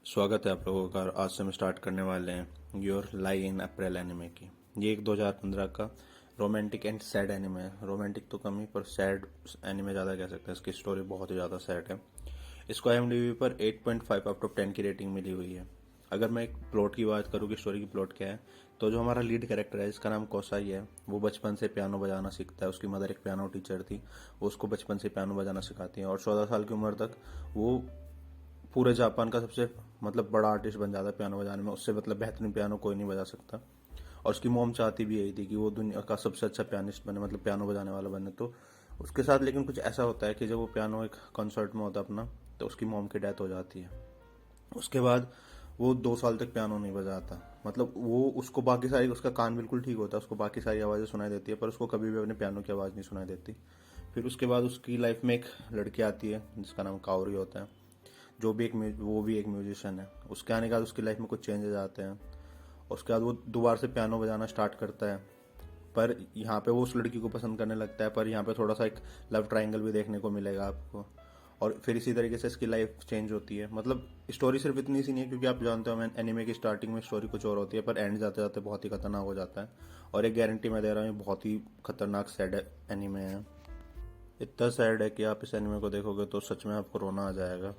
स्वागत है आप लोगों का। आज से हम स्टार्ट करने वाले हैं your lie in April anime की। ये एक 2015 का रोमांटिक एंड सैड एनिमे है। रोमांटिक तो कम ही, पर सैड एनिमे ज़्यादा कह सकते हैं। इसकी स्टोरी बहुत ही ज़्यादा सैड है। इसको IMDb पर 8.5 आउट ऑफ 10 की रेटिंग मिली हुई है। अगर मैं एक प्लॉट की बात करूँ कि स्टोरी की प्लॉट क्या है, तो जो हमारा लीड कैरेक्टर है जिसका नाम कोसाई है, वो बचपन से पियानो बजाना सीखता है। उसकी मदर एक पियानो टीचर थी, वो उसको बचपन से पियानो बजाना सिखाती है और 14 साल की उम्र तक वो पूरे जापान का सबसे बड़ा आर्टिस्ट बन जाता है पियानो बजाने में। उससे बेहतरीन पियानो कोई नहीं बजा सकता। और उसकी मॉम चाहती भी यही थी कि वो दुनिया का सबसे अच्छा पियानिस्ट बने, पियानो बजाने वाला बने। तो उसके साथ लेकिन कुछ ऐसा होता है कि जब वो पियानो एक कॉन्सर्ट में होता है अपना, तो उसकी मॉम की डेथ हो जाती है। उसके बाद वो 2 साल तक पियानो नहीं बजाता। वो उसको बाकी सारी, उसका कान बिल्कुल ठीक होता है, उसको बाकी सारी आवाज़ें सुनाई देती है, पर उसको कभी भी अपने पियानो की आवाज़ नहीं सुनाई देती। फिर उसके बाद उसकी लाइफ में एक लड़की आती है जिसका नाम काओरी होता है, जो भी वो भी एक म्यूजिशियन है। उसके आने के बाद उसकी लाइफ में कुछ चेंजेस आते हैं। उसके बाद वो दोबारा से पियानो बजाना स्टार्ट करता है, पर यहाँ पे वो उस लड़की को पसंद करने लगता है। पर यहाँ पे थोड़ा सा एक लव ट्रायंगल भी देखने को मिलेगा आपको। और फिर इसी तरीके से इसकी लाइफ चेंज होती है। स्टोरी सिर्फ इतनी सी नहीं है, क्योंकि आप जानते हो एनिमे की स्टार्टिंग में स्टोरी कुछ और होती है, पर एंड जाते जाते बहुत ही खतरनाक हो जाता है। और एक गारंटी मैं दे रहा हूँ, बहुत ही खतरनाक सैड एनिमे है। इतना सैड है कि आप इस एनिमे को देखोगे तो सच में आपको रोना आ जाएगा।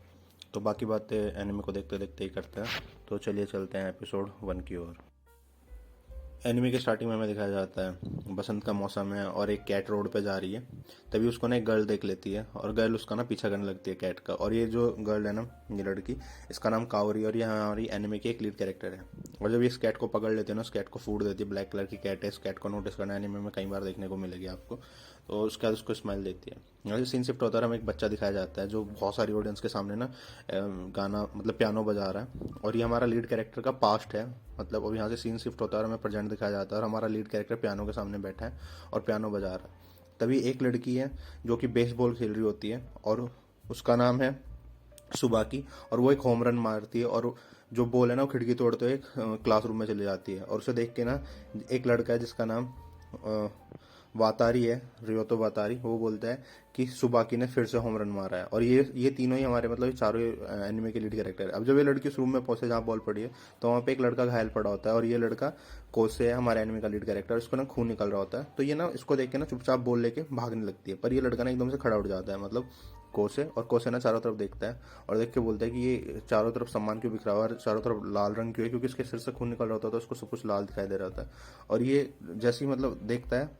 तो बाकी बातें एनिमे को देखते देखते ही करते हैं। तो चलिए चलते हैं एपिसोड 1 की ओर। एनिमे के स्टार्टिंग में हमें दिखाया जाता है बसंत का मौसम है और एक कैट रोड पे जा रही है। तभी उसको ना एक गर्ल देख लेती है और गर्ल उसका ना पीछा करने लगती है कैट का। और ये जो गर्ल है ना, ये लड़की, इसका नाम कावरी, और ये हमारी एनिमे की एक लीड कैरेक्टर है। और जब ये इस कैट को पकड़ लेते हैं ना, उस कैट को फूड देती है। ब्लैक कलर की कैट है। इस कैट को नोटिस करना एनिमे में कई बार देखने को मिलेगी आपको। तो उसके बाद उसको स्माइल देती है। और सीन शिफ्ट होता है, हमें एक बच्चा दिखाया जाता है जो बहुत सारी ऑडियंस के सामने ना गाना पियानो बजा रहा है। और ये हमारा लीड कैरेक्टर का पास्ट है। अब यहाँ से सीन शिफ्ट होता है और हमें प्रेजेंट दिखाया जाता है और हमारा लीड कैरेक्टर पियानो के सामने बैठा है और पियानो बजा रहा है। तभी एक लड़की है जो कि बेसबॉल खेल रही होती है और उसका नाम है सुबाकी, और वो एक होम रन मारती है और जो बॉल है ना, वो खिड़की तोड़ते हुए एक क्लासरूम में चली जाती है। और उसे देख के ना एक लड़का है जिसका नाम वातारी है, रियोतो वातारी, वो बोलता है कि सुबाकी ने फिर से होम रन मारा है। और ये तीनों ही हमारे चारों एनिमे के लीड कैरेक्टर है। अब जब ये लड़की उस रूम में पहुंचे जहाँ बॉल पड़ी है, तो वहाँ पे एक लड़का घायल पड़ा होता है और ये लड़का कोसे है, हमारे एनिमे का लीड कैरेक्टर। इसको ना खून निकल रहा होता है, तो ये ना इसको देख के ना चुपचाप बॉल लेके भागने लगती है। पर ये लड़का ना एकदम से खड़ा उठ जाता है, कोसे। और कोसे ना चारों तरफ देखता है और देख के बोलता है कि ये चारों तरफ सामान क्यों बिखरा हुआ है और चारों तरफ लाल रंग क्यों है, क्योंकि इसके सिर से खून निकल रहा होता है तो उसको सब कुछ लाल दिखाई दे रहा होता है। और ये जैसे ही देखता है,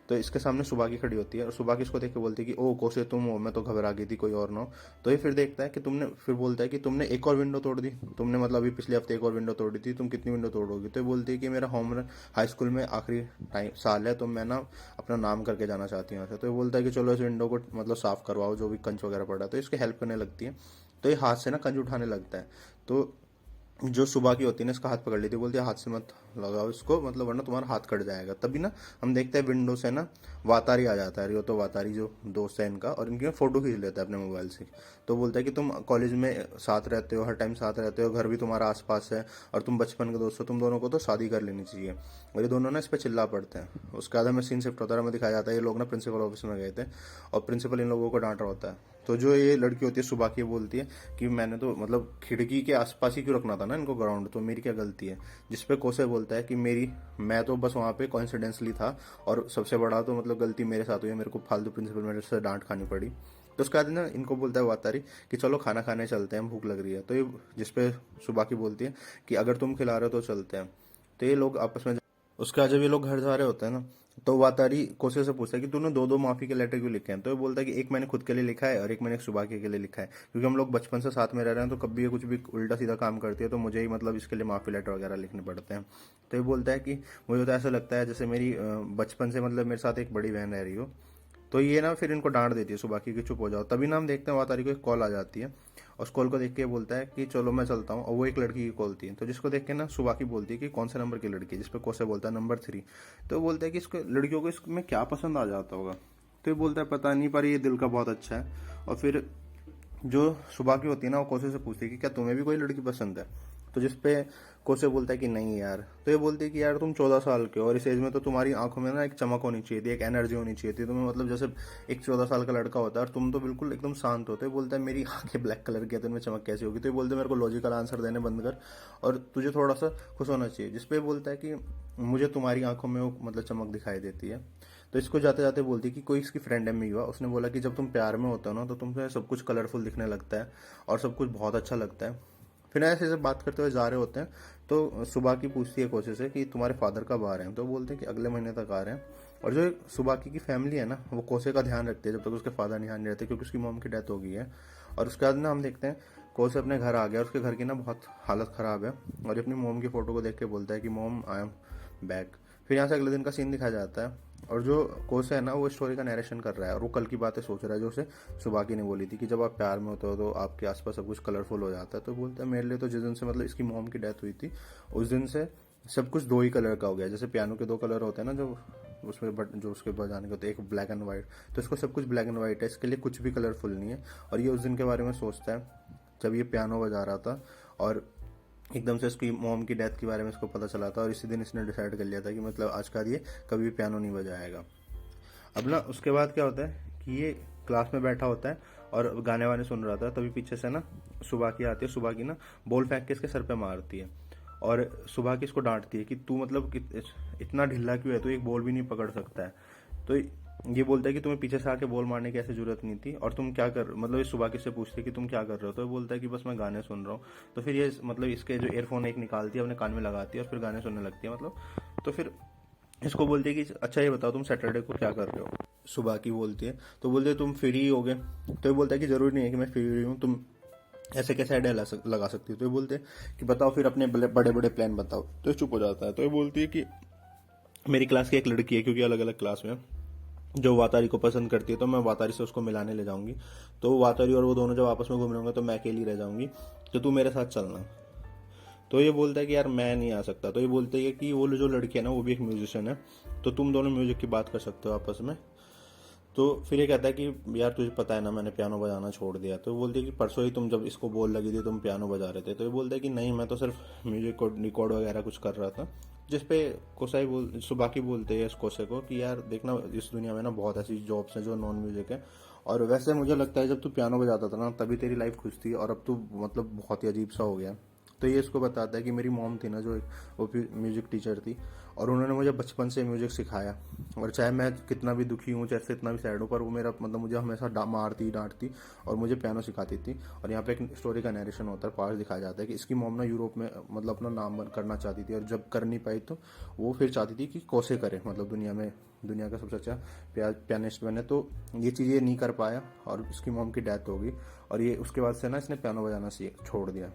तो इसके सामने सुबाकी खड़ी होती है और सुबाकी इसको देख के बोलती है कि ओ कोसे तुम हो, मैं तो घबरा गई थी, कोई और ना हो। तो ये फिर देखता है कि फिर बोलता है कि तुमने एक और विंडो तोड़ दी, तुमने अभी पिछले हफ्ते एक और विंडो तोड़ी थी, तुम कितनी विंडो तोड़ोगी। तो ये बोलती है कि मेरा होम हाई स्कूल में आखिरी टाइम साल है, तो मैं ना अपना नाम करके जाना चाहती हूँ यहाँ से। तो ये बोलता है कि चलो इस विंडो को साफ करवाओ, जो भी कंच वगैरह पड़ा है। तो इसकी हेल्प करने लगती है। तो ये हाथ से ना कंच उठाने लगता है। तो जो सुबह की होती है ना, इसका हाथ पकड़ लेती है, बोलती है हाथ से मत लगाओ इसको, वरना तुम्हारा हाथ कट जाएगा। तभी ना हम देखते हैं विंडो से ना वातारी आ जाता है, रियोतो वातारी जो दोस्त है इनका, और इनकी फोटो खींच लेता है अपने मोबाइल से। तो बोलता है कि तुम कॉलेज में साथ रहते हो, हर टाइम साथ रहते हो, घर भी तुम्हारा आसपास है और तुम बचपन के दोस्त हो, तुम दोनों को तो शादी कर लेनी चाहिए। और ये दोनों ना इस पर चिल्ला पड़ते हैं। उसके बाद हमें सीन शिफ्ट होता है, हमें दिखाया जाता है ये लोग ना प्रिंसिपल ऑफिस में गए थे और प्रिंसिपल इन लोगों को डांट रहा होता है। तो जो ये लड़की होती है सुबह की, बोलती है कि मैंने तो खिड़की के आसपास ही क्यों रखना था ना इनको ग्राउंड, तो मेरी क्या गलती है। जिसपे कोसे बोलता है कि मैं तो बस वहाँ पे कॉन्सिडेंसली था और सबसे बड़ा तो गलती मेरे साथ हुई है, मेरे को फालतू प्रिंसिपल मेरे से डांट खानी पड़ी। तो उसके बाद ना इनको बोलता है वातारी कि चलो खाना खाने चलते हैं, भूख लग रही है। तो ये जिसपे सुबह की बोलती है कि अगर तुम खिला रहे हो तो चलते हैं। तो ये लोग आपस में, उसके बाद जब ये लोग घर जा रहे होते हैं ना, तो वातारी कोसे से पूछता है कि तूने दो दो माफी के लेटर क्यों लिखे हैं। तो ये बोलता है कि एक मैंने खुद के लिए लिखा है और एक मैंने सुबह के लिए लिखा है, क्योंकि हम लोग बचपन से साथ में रह रहे हैं, तो कभी ये कुछ भी उल्टा सीधा काम करती है तो मुझे ही इसके लिए माफी लेटर वगैरह लिखने पड़ते हैं। तो ये बोलता है कि मुझे तो ऐसा लगता है जैसे मेरी बचपन से मेरे साथ एक बड़ी बहन रह रही हो। तो ये ना फिर इनको डांट देती है सुबह की कि चुप हो जाओ। तभी ना हम देखते हैं वातारी को एक कॉल आ जाती है और उस कॉल को देख के बोलता है कि चलो मैं चलता हूँ। और वो एक लड़की की कॉल थी, तो जिसको देख के ना सुबह की बोलती है कि कौन से नंबर की लड़की है, जिसपे कोसे बोलता है नंबर 3। तो बोलता है कि इसको लड़कियों को इसमें क्या पसंद आ जाता होगा। तो ये बोलता है पता नहीं, पर ये दिल का बहुत अच्छा है। और फिर जो सुबह की होती है ना, वो कोसे से पूछती है कि क्या तुम्हें भी कोई लड़की पसंद है। तो जिसपे कोसे बोलता है कि नहीं यार। तो ये बोलती है कि यार तुम 14 साल के हो और इस एज में तो तुम्हारी आंखों में ना एक चमक होनी चाहिए थी, एक एनर्जी होनी चाहिए थी तुम्हें, मतलब जैसे एक 14 साल का लड़का होता है और तुम तो बिल्कुल एकदम शांत होते। बोलता है मेरी आंखें ब्लैक कलर की है तो इनमें चमक कैसी होगी। तो ये बोलते मेरे को लॉजिकल आंसर देने बंद कर और तुझे थोड़ा सा खुश होना चाहिए। जिसपे बोलता है कि मुझे तुम्हारी आंखों में वो मतलब चमक दिखाई देती है। तो इसको जाते जाते बोलती कि कोई इसकी फ्रेंड है मीवा, उसने बोला कि जब तुम प्यार में होते हो ना तो तुम्हें सब कुछ कलरफुल दिखने लगता है और सब कुछ बहुत अच्छा लगता है। फिर ऐसे ऐसे बात करते हुए जा रहे होते हैं तो सुबह की पूछती है कोशिश है कि तुम्हारे फादर कब आ रहे हैं। तो बोलते हैं कि अगले महीने तक आ रहे हैं। और जो सुबह की फैमिली है ना, वो कोसे का ध्यान रखती है जब तक उसके फादर नहीं आने रहते, क्योंकि उसकी मॉम की डेथ हो गई है। और उसके बाद ना हम देखते हैं कोसे अपने घर आ गया, उसके घर की ना बहुत हालत खराब है और ये अपनी मोम की फोटो को देख के बोलता है कि मोम आई एम बैक। फिर यहाँ से अगले दिन का सीन दिखाया जाता है और जो कोसे है ना, वो स्टोरी का नरेशन कर रहा है और वो कल की बातें सोच रहा है जो उसे सुबह की ने बोली थी कि जब आप प्यार में होते हो तो आपके आसपास सब कुछ कलरफुल हो जाता है। तो बोलता है मेरे लिए तो जिस दिन से मतलब इसकी मॉम की डेथ हुई थी उस दिन से सब कुछ दो ही कलर का हो गया। जैसे पियानो के दो कलर होते हैं ना, जो उसमें जो उसके बजाने के होते हैं, एक ब्लैक एंड व्हाइट, तो इसको सब कुछ ब्लैक एंड व्हाइट है, इसके लिए कुछ भी कलरफुल नहीं है। और ये उस दिन के बारे में सोचता है जब ये पियानो बजा रहा था और एकदम से उसकी मॉम की डेथ के बारे में इसको पता चला था और इसी दिन इसने डिसाइड कर लिया था कि मतलब आज का ये कभी भी पियानो नहीं बजाएगा। अब ना उसके बाद क्या होता है कि ये क्लास में बैठा होता है और गाने वाने सुन रहा था, तभी पीछे से ना सुबह की आती है। सुबह की ना बॉल फेंक के इसके सर पे मारती है और सुबह की इसको डांटती है कि तू मतलब इतना ढिल्ला क्यों है, तू एक बॉल भी नहीं पकड़ सकता है। तो ये बोलता है कि तुम्हें पीछे से आके बॉल मारने की ऐसी जरूरत नहीं थी और तुम क्या कर, मतलब ये सुबह किससे पूछती है कि तुम क्या कर रहे हो। तो ये बोलता है कि बस मैं गाने सुन रहा हूँ। तो फिर ये मतलब इसके जो ईयरफोन एक निकालती है, अपने कान में लगाती है और फिर गाने सुनने लगती है मतलब। तो फिर इसको बोलती है कि अच्छा ये बताओ तुम सैटरडे को क्या कर रहे हो। सुबह की बोलती है तो बोलते है तुम फ्री हो गए। तो ये बोलता है कि जरूरी नहीं है कि मैं फ्री हूँ, तुम ऐसे कैसे आइडिया लगा सकती हो। तो ये बोलते हैं कि बताओ फिर अपने बड़े बड़े प्लान बताओ। तो ये चुप हो जाता है। तो ये बोलती है कि मेरी क्लास की एक लड़की है, क्योंकि अलग अलग क्लास में, जो वातारी को पसंद करती है, तो मैं वातारी से उसको मिलाने ले जाऊंगी। तो वातारी और वो दोनों जब आपस में घूम रहे होंगे तो मैं अकेली रह जाऊंगी, तो तू मेरे साथ चलना। तो ये बोलता है कि यार मैं नहीं आ सकता। तो ये बोलते है कि वो जो लड़की है ना वो भी एक म्यूजिशियन है, तो तुम दोनों म्यूजिक की बात कर सकते हो आपस में। तो फिर ये कहता है कि यार तुझे पता है ना मैंने पियानो बजाना छोड़ दिया। तो बोलती है कि परसों ही तुम जब इसको बोल लगी थी तुम पियानो बजा रहे थे। तो ये बोलता है कि नहीं मैं तो सिर्फ म्यूजिक को रिकॉर्ड वगैरह कुछ कर रहा था। जिसपे कोसाई सुबह की बोलते हैं इस कोसे को कि यार देखना इस दुनिया में ना बहुत ऐसी जॉब्स हैं जो नॉन म्यूजिक है, और वैसे मुझे लगता है जब तू पियानो बजाता था ना तभी तेरी लाइफ खुश थी और अब तू मतलब बहुत ही अजीब सा हो गया। तो ये इसको बताता है कि मेरी मॉम थी ना जो वो म्यूजिक टीचर थी और उन्होंने मुझे बचपन से म्यूजिक सिखाया, और चाहे मैं कितना भी दुखी हूँ चाहे कितना भी सैड हूँ, पर वो मेरा मतलब मुझे हमेशा मारती डांटती और मुझे पियानो सिखाती थी। और यहाँ पे एक स्टोरी का नरेशन होता है, पार्ट दिखाया जाता है कि इसकी मॉम ना यूरोप में मतलब अपना नाम करना चाहती थी और जब कर नहीं पाई तो वो फिर चाहती थी कि कोसे करे, मतलब दुनिया का सबसे अच्छा पियानिस्ट बने। तो ये चीज़ ये नहीं कर पाया और इसकी मॉम की डेथ हो गई और ये उसके बाद से ना इसने पियानो बजाना छोड़ दिया।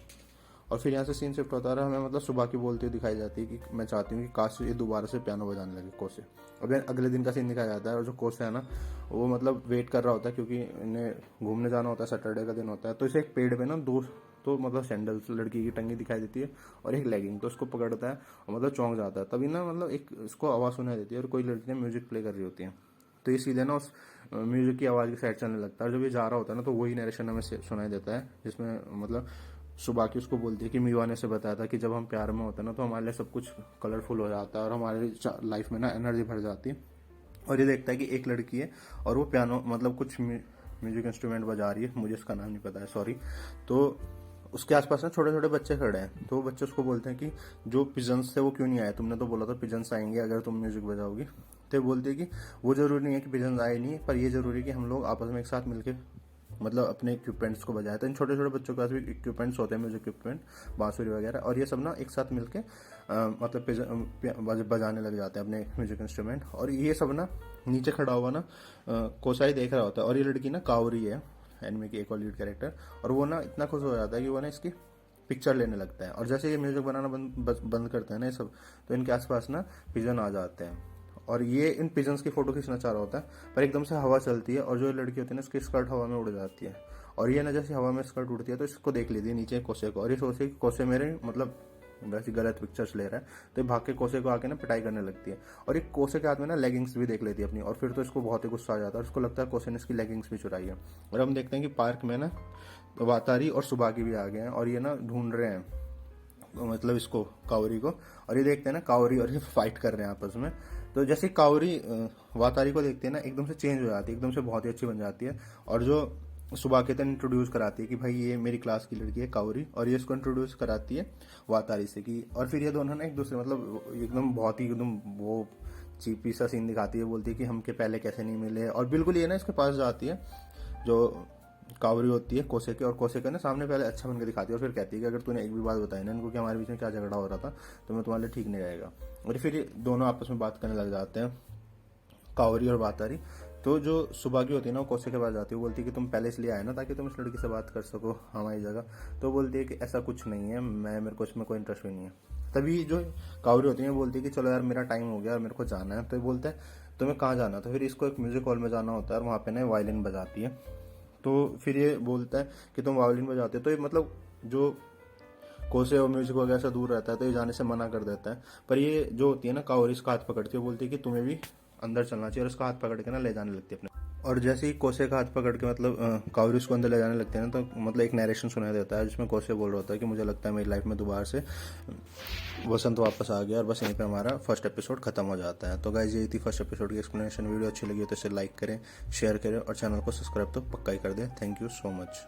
और फिर यहाँ से सीन शिफ्ट होता रहा, हमें मतलब सुबह की बोलती हुई दिखाई जाती है कि मैं चाहती हूँ कि काश ये दोबारा से पियानो बजाने लगे कोसे। अब अगले दिन का सीन दिखाया जाता है और जो कोसे है ना वो मतलब वेट कर रहा होता है क्योंकि इन्हें घूमने जाना होता है, सैटरडे का दिन होता है। तो इसे एक पेड़ पे ना दो तो मतलब सैंडल्स लड़की की टंगी दिखाई देती है और एक लेगिंग, तो उसको पकड़ता है और मतलब चौंक जाता है। तभी ना मतलब एक इसको आवाज़ सुनाई देती है और कोई लड़की ने म्यूजिक प्ले कर रही होती है। तो ये सीधे ना उस म्यूजिक की आवाज़ की साइड चलने लगता है और जब ये जा रहा होता है ना तो वही नरेशन हमें सुनाई देता है, जिसमें मतलब सुबह की उसको बोलती है कि मीवा ने से बताया था कि जब हम प्यार में होते हैं ना तो हमारे लिए सब कुछ कलरफुल हो जाता है और हमारे लाइफ में ना एनर्जी भर जाती है। और ये देखता है कि एक लड़की है और वो पियानो मतलब कुछ म्यूजिक इंस्ट्रूमेंट बजा रही है, मुझे इसका नाम नहीं पता है सॉरी। तो उसके आसपास ना छोटे छोटे बच्चे खड़े हैं, तो वो बच्चे उसको बोलते हैं कि जो पिजन्स थे वो क्यों नहीं आए, तुमने तो बोला था पिजन्स आएंगे अगर तुम म्यूजिक बजाओगी। तो ये बोलती है कि वो जरूरी नहीं है कि पिजन्स आए नहीं, पर ये जरूरी है कि हम लोग आपस में एक साथ मिलकर मतलब अपने इक्विपमेंट्स को बजाए। तो इन छोटे छोटे बच्चों के पास भी इक्विपमेंट्स होते हैं, म्यूजिक इक्विपमेंट, बांसुरी वगैरह, और ये सब ना एक साथ मिलके मतलब बजाने लग जाते हैं अपने म्यूजिक इंस्ट्रूमेंट। और ये सब ना नीचे खड़ा हुआ ना कोसाई देख रहा होता है, और ये लड़की ना कावरी है एनिमे की एक और लीड कैरेक्टर, और वो ना इतना खुश हो जाता है कि वो ना इसकी पिक्चर लेने लगता है। और जैसे ये म्यूजिक बनाना बंद करते हैं ना ये सब, तो इनके आसपास ना पिजन आ जाते हैं और ये इन पिजन्स की फोटो खींचना चाह रहा होता है, पर एकदम से हवा चलती है और जो लड़की होती है ना उसकी स्कर्ट हवा में उड़ जाती है। और ये ना जैसे हवा में स्कर्ट उड़ती है तो इसको देख लेती है नीचे कोसे को, और ये सोचती है कि कोसे मेरे मतलब वैसी गलत पिक्चर्स ले रहा है। तो ये भाग के कोसे को आके ना पिटाई करने लगती है और एक कोसे के हाथ में ना लेगिंग्स भी देख लेती है अपनी, और फिर तो इसको बहुत ही गुस्सा आ जाता है और उसको लगता है कोसे ने इसकी लेगिंग्स भी चुराई है। और हम देखते हैं कि पार्क में ना तो वातारी और सुबाकी भी आ गए हैं और ये ना ढूंढ रहे हैं मतलब इसको कावरी को, और ये देखते हैं ना कावरी और ये फाइट कर रहे हैं आपस में। तो जैसे कावरी वातारी को देखते हैं ना एकदम से चेंज हो जाती है, एकदम से बहुत ही अच्छी बन जाती है। और जो सुबाकेतन इंट्रोड्यूस कराती है कि भाई ये मेरी क्लास की लड़की है कावरी, और ये इसको इंट्रोड्यूस कराती है वातारी से कि, और फिर ये दोनों ना एक दूसरे मतलब एकदम बहुत ही एकदम वो चीपी सा सीन दिखाती है, बोलती है कि हमके पहले कैसे नहीं मिले, और बिल्कुल ये ना इसके पास जाती है जो कावरी होती है कोसे के, और कोसे के ना सामने पहले अच्छा बन के दिखाती है और फिर कहती है कि अगर तूने एक भी बात बताई ना इनको कि हमारे बीच में क्या झगड़ा हो रहा था तो मैं तुम्हारे लिए ठीक नहीं रहेगा। और फिर ये दोनों आपस में बात करने लग जाते हैं कावरी और वातारी। तो जो सुबागी होती है ना वो कोसे के पास जाती है, वो बोलती है कि तुम पहले इसलिए आए ना ताकि तुम इस लड़की से बात कर सको हमारी जगह। तो बोलती है कि ऐसा कुछ नहीं है, मेरे को इसमें कोई इंटरेस्ट भी नहीं है। तभी जो कावरी होती है बोलती है कि चलो यार मेरा टाइम हो गया और मेरे को जाना है। तो ये बोलता है तुम्हें कहाँ जाना, तो फिर इसको एक म्यूजिक हॉल में जाना होता है और वहाँ पे ना वायलिन बजाती है। तो फिर ये बोलता है कि तुम वायलिन बजाते हो, तो ये मतलब जो कोसे और म्यूजिक वगैरह से दूर रहता है तो ये जाने से मना कर देता है। पर ये जो होती है ना कावरी इसका हाथ पकड़ती है, बोलती है कि तुम्हें भी अंदर चलना चाहिए, और उसका हाथ पकड़ के ना ले जाने लगती है अपने। और जैसे ही कोसे का हाथ पकड़ के मतलब कावरी उसको अंदर ले जाने लगते हैं ना, तो मतलब एक नरेशन सुनाई देता है जिसमें कोसे बोल रहा होता है कि मुझे लगता है मेरी लाइफ में दोबारा से वसंत वापस आ गया, और बस यहीं पे हमारा फर्स्ट एपिसोड खत्म हो जाता है। तो गाइस यही थी फर्स्ट एपिसोड की एक्सप्लेनेशन। वीडियो अच्छी लगी हो तो इसे लाइक करें, शेयर करें और चैनल को सब्सक्राइब तो पक्का ही कर दें। Thank you so much.